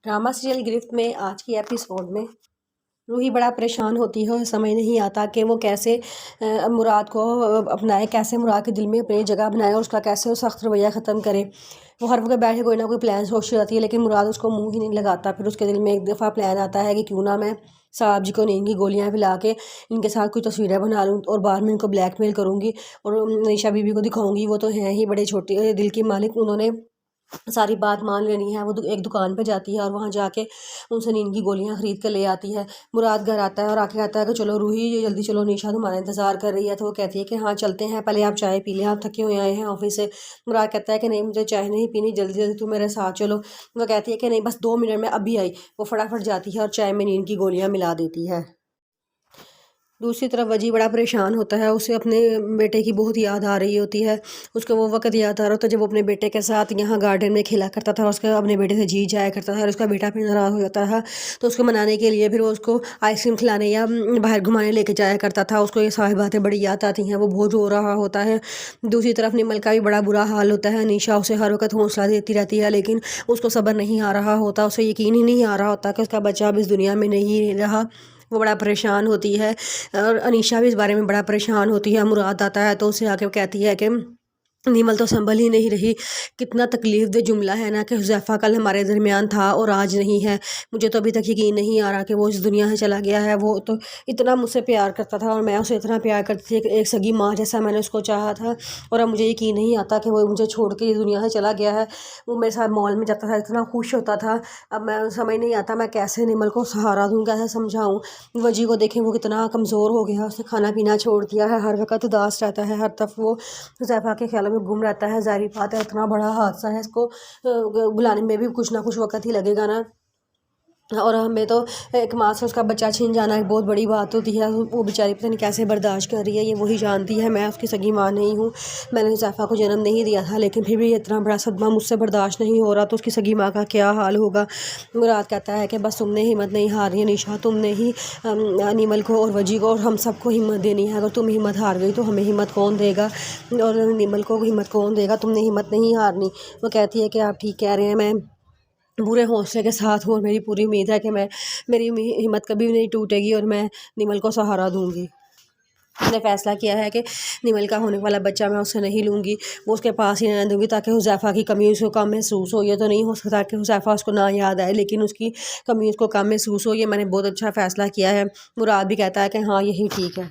Drama serial गिरफ्त में आज की एपिसोड में रूही बड़ा परेशान होती है और समझ नहीं आता कि वो कैसे मुराद को अपनाए, कैसे मुराद के दिल में अपनी जगह बनाए और उसका कैसे वो सख्त रवैया ख़त्म करे। वो हर वक्त बैठे कोई ना कोई प्लान सोचती रहती है, लेकिन मुराद उसको मुंह ही नहीं लगाता। फिर उसके दिल में एक दफ़ा प्लान आता है कि क्यों ना मैं साहब जी को नींद की गोलियां पिला के इनके साथ कुछ तस्वीरें बना लूँ और बाद में इनको ब्लैकमेल करूँगी और निशा बीबी को दिखाऊंगी। वो तो हैं ही बड़े छोटे दिल की मालिक, उन्होंने सारी बात मान लेनी है। वो एक दुकान पे जाती है और वहाँ जाके उनसे नींद की गोलियां खरीद कर ले आती है। मुराद घर आता है और आके कहता है कि चलो रूही, ये जल्दी चलो, निशा तुम्हारा इंतज़ार कर रही है। तो वो कहती है कि हाँ चलते हैं, पहले आप चाय पी लें, आप थके हुए आए हैं ऑफिस से। मुराद कहता है कि नहीं, मुझे चाय नहीं पीनी, जल्दी जल्दी तुम मेरे साथ चलो। वो कहती है कि नहीं, बस 2 मिनट में अभी आई। वो फटाफट जाती है और चाय में नींद की गोलियाँ मिला देती है। दूसरी तरफ वजी बड़ा परेशान होता है, उसे अपने बेटे की बहुत याद आ रही होती है। उसको वो वक्त याद आ रहा होता है जब वो अपने बेटे के साथ यहाँ गार्डन में खेला करता था और उसका अपने बेटे से जी जाया करता था और उसका बेटा फिर नाराज़ हो जाता था। तो उसको मनाने के लिए फिर वो उसको आइसक्रीम खिलाने या बाहर घुमाने लेके जाया करता था। उसको ये सारी बातें बड़ी याद आती हैं, वो बहुत रो रहा होता है। दूसरी तरफ निमल का भी बड़ा बुरा हाल होता है। निशा उसे हर वक्त हौसला देती रहती है, लेकिन उसको सब्र नहीं आ रहा होता, उसे यकीन ही नहीं आ रहा होता कि उसका बच्चा अब इस दुनिया में नहीं रहा। वो बड़ा परेशान होती है और अनीशा भी इस बारे में बड़ा परेशान होती है। मुराद आता है तो उसे आके कहती है कि निमल तो संभल ही नहीं रही। कितना तकलीफ दे जुमला है ना कि हुज़ैफ़ा कल हमारे दरमियान था और आज नहीं है। मुझे तो अभी तक यकीन नहीं आ रहा कि वो इस दुनिया से चला गया है। वो तो इतना मुझसे प्यार करता था और मैं उसे इतना प्यार करती थी कि एक सगी माँ जैसा मैंने उसको चाहा था, और अब मुझे यकीन नहीं आता कि वो मुझे छोड़ के इस दुनिया से चला गया है। वो मेरे साथ मॉल में जाता था, इतना खुश होता था। अब मैं समझ नहीं आता मैं कैसे निमल को सहारा दूँ, कैसे समझाऊँ। वजी को देखें, वो कितना कमज़ोर हो गया, उसने खाना पीना छोड़ दिया है, हर वक्त उदास रहता है, हर तरफ वो हुज़ैफ़ा के ख्यालों में गुम रहता है। ज़ाहिर बात है, इतना बड़ा हादसा है, इसको बुलाने में भी कुछ ना कुछ वक्त ही लगेगा ना। और हमें तो एक माँ से उसका बच्चा छीन जाना एक बहुत बड़ी बात होती है। वो बेचारी पता नहीं कैसे बर्दाश्त कर रही है, ये वही जानती है। मैं उसकी सगी माँ नहीं हूँ, मैंने हुज़ैफ़ा को जन्म नहीं दिया था, लेकिन फिर भी इतना बड़ा सदमा मुझसे बर्दाश्त नहीं हो रहा, तो उसकी सगी माँ का क्या हाल होगा। मुराद कहता है कि बस तुमने हिम्मत नहीं हारनी है निशा, तुमने ही निमल को और वजी को और हम सबको हिम्मत देनी है। अगर तुम हिम्मत हार गई तो हमें हिम्मत कौन देगा, और निमल को हिम्मत कौन देगा। तुमने हिम्मत नहीं हारनी। वो कहती है कि आप ठीक कह रहे हैं, मैं पूरे हौसले के साथ हूँ और मेरी पूरी उम्मीद है कि मेरी हिम्मत कभी भी नहीं टूटेगी और मैं निमल को सहारा दूंगी। मैंने फ़ैसला किया है कि निमल का होने वाला बच्चा मैं उससे नहीं लूँगी, वो उसके पास ही रहने दूँगी, ताकि हुज़ैफ़ा की कमी उसको कम महसूस हो। ये तो नहीं हो सकता कि हुज़ैफ़ा उसको ना याद आए, लेकिन उसकी कमी उसको कम महसूस हो। ये मैंने बहुत अच्छा फ़ैसला किया है। मुराद भी कहता है कि हाँ, यही ठीक है।